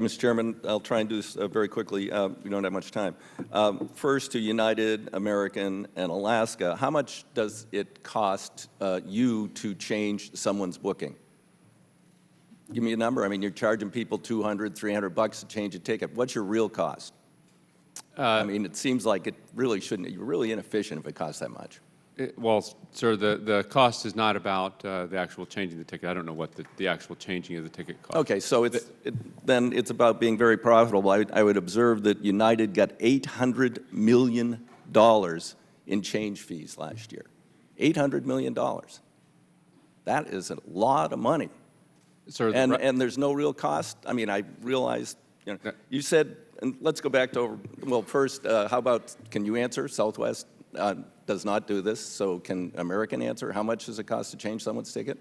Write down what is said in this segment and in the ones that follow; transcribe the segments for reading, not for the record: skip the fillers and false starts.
Mr. Chairman, I'll try and do this very quickly. We don't have much time. First, to United, American, and Alaska, how much does it cost you to change someone's booking? Give me a number. I mean, you're charging people $200, $300 to change a ticket. What's your real cost? I mean, it seems like it really shouldn't. You're really inefficient if it costs that much. Well, sir, the cost is not about the actual changing the ticket. I don't know what the actual changing of the ticket costs. Okay, so then it's about being very profitable. I would observe that United got $800 million in change fees last year. $800 million. That is a lot of money. Sir, and there's no real cost? I mean, I realized, you said, and let's go back to, well, first, how about, can you answer? Southwest does not do this, so can American answer? How much does it cost to change someone's ticket?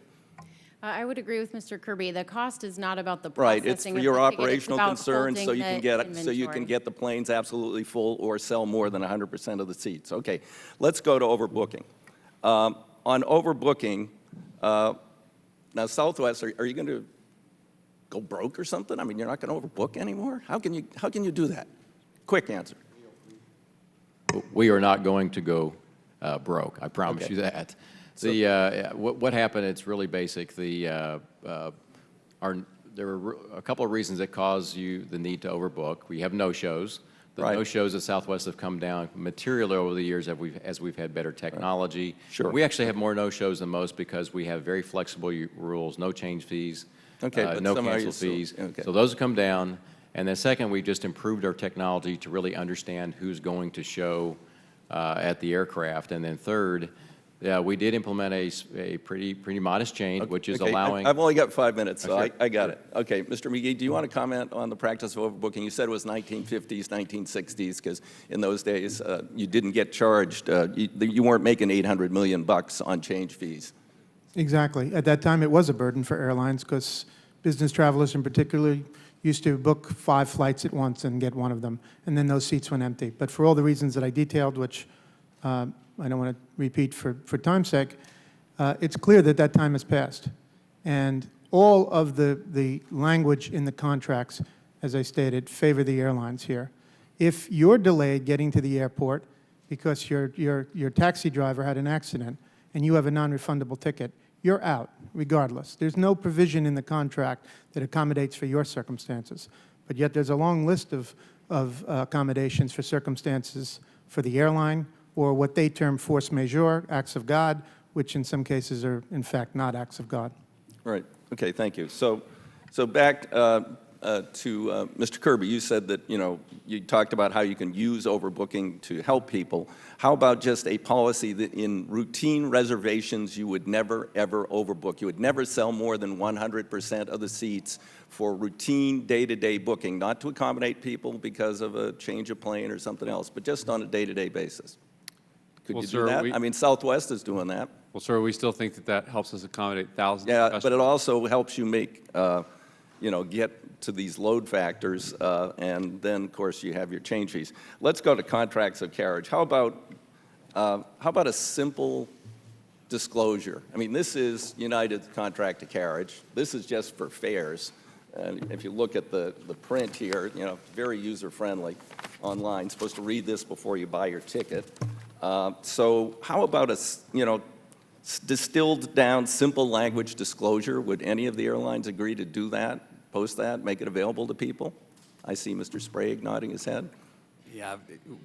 I would agree with Mr. Kirby. The cost is not about the processing Right, it's for of your the ticket. operational concerns, so you can inventory. get the planes absolutely full or sell more than 100% of the seats. Okay, let's go to overbooking. On overbooking, now Southwest, are you going to go broke or something? I mean, you're not going to overbook anymore? How can you do that? Quick answer. We are not going to go broke. I promise you that. What happened? It's really basic. There were a couple of reasons that cause you the need to overbook. We have no-shows. The no-shows at Southwest have come down materially over the years as we've had better technology. Sure. We actually have more no-shows than most because we have very flexible rules, no change fees, no cancel fees. Okay. So those have come down. And then second, we've just improved our technology to really understand who's going to show at the aircraft. And then third, we did implement a pretty modest change, which is allowing... I've only got 5 minutes, so Sure. I got it. Okay, Mr. McGee, do you want to comment on the practice of overbooking? You said it was 1950s, 1960s, because in those days you didn't get charged. You weren't making $800 million on change fees. Exactly. At that time, it was a burden for airlines because business travelers in particular used to book 5 flights at once and get one of them, and then those seats went empty. But for all the reasons that I detailed, which I don't want to repeat for time's sake, it's clear that that time has passed. And all of the language in the contracts, as I stated, favor the airlines here. If you're delayed getting to the airport because your taxi driver had an accident and you have a non-refundable ticket, you're out, regardless. There's no provision in the contract that accommodates for your circumstances. But yet there's a long list of accommodations for circumstances for the airline, or what they term force majeure, acts of God, which in some cases are, in fact, not acts of God. Right. Okay, thank you. So back to Mr. Kirby, you said that, you talked about how you can use overbooking to help people. How about just a policy that in routine reservations you would never, ever overbook? You would never sell more than 100% of the seats for routine day-to-day booking, not to accommodate people because of a change of plane or something else, but just on a day-to-day basis. Could you do that? I mean, Southwest is doing that. Well, sir, we still think that helps us accommodate thousands of customers. But it also helps you make, get to these load factors, and then, of course, you have your change fees. Let's go to contracts of carriage. How about a simple disclosure? I mean, this is United's contract of carriage. This is just for fares. And if you look at the print here, very user-friendly online. Supposed to read this before you buy your ticket. So how about a, distilled down simple language disclosure? Would any of the airlines agree to do that, post that, make it available to people? I see Mr. Sprague nodding his head. Yeah,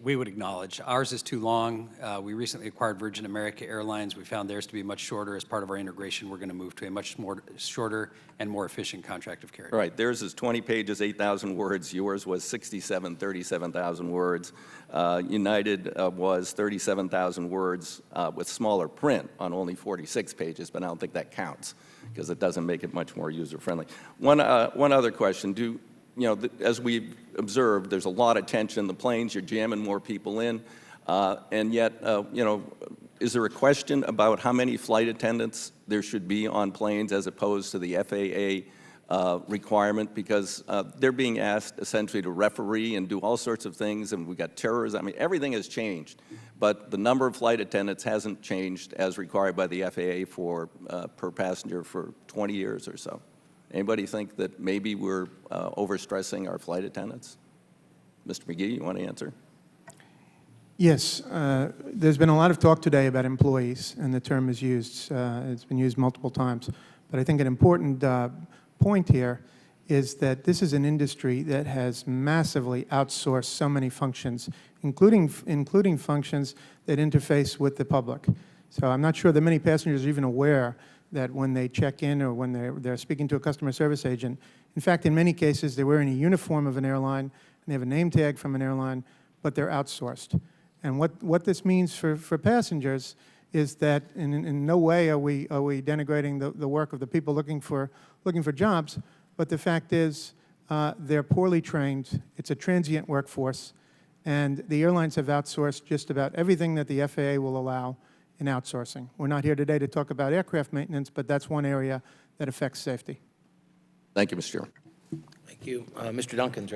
we would acknowledge. Ours is too long. We recently acquired Virgin America Airlines. We found theirs to be much shorter. As part of our integration, we're going to move to a much more shorter and more efficient contract of carriage. Right. Theirs is 20 pages, 8,000 words. Yours was 37,000 words. United was 37,000 words with smaller print on only 46 pages, but I don't think that counts because it doesn't make it much more user-friendly. One other question. As we've observed, there's a lot of tension in the planes. You're jamming more people in. And yet, is there a question about how many flight attendants there should be on planes as opposed to the FAA requirement? Because they're being asked essentially to referee and do all sorts of things, and we've got terrorism. I mean, everything has changed. But the number of flight attendants hasn't changed as required by the FAA per passenger for 20 years or so. Anybody think that maybe we're overstressing our flight attendants? Mr. McGee, you want to answer? Yes, there's been a lot of talk today about employees, and the term is used. It's been used multiple times. But I think an important point here is that this is an industry that has massively outsourced so many functions, including functions that interface with the public. So I'm not sure that many passengers are even aware that when they check in or when they're speaking to a customer service agent, in fact, in many cases, they're wearing a uniform of an airline, and they have a name tag from an airline, but they're outsourced. And what this means for passengers is that in no way are we denigrating the work of the people looking for jobs, but the fact is they're poorly trained. It's a transient workforce, and the airlines have outsourced just about everything that the FAA will allow in outsourcing. We're not here today to talk about aircraft maintenance, but that's one area that affects safety. Thank you, Mr. Chairman. Thank you. Mr. Duncan's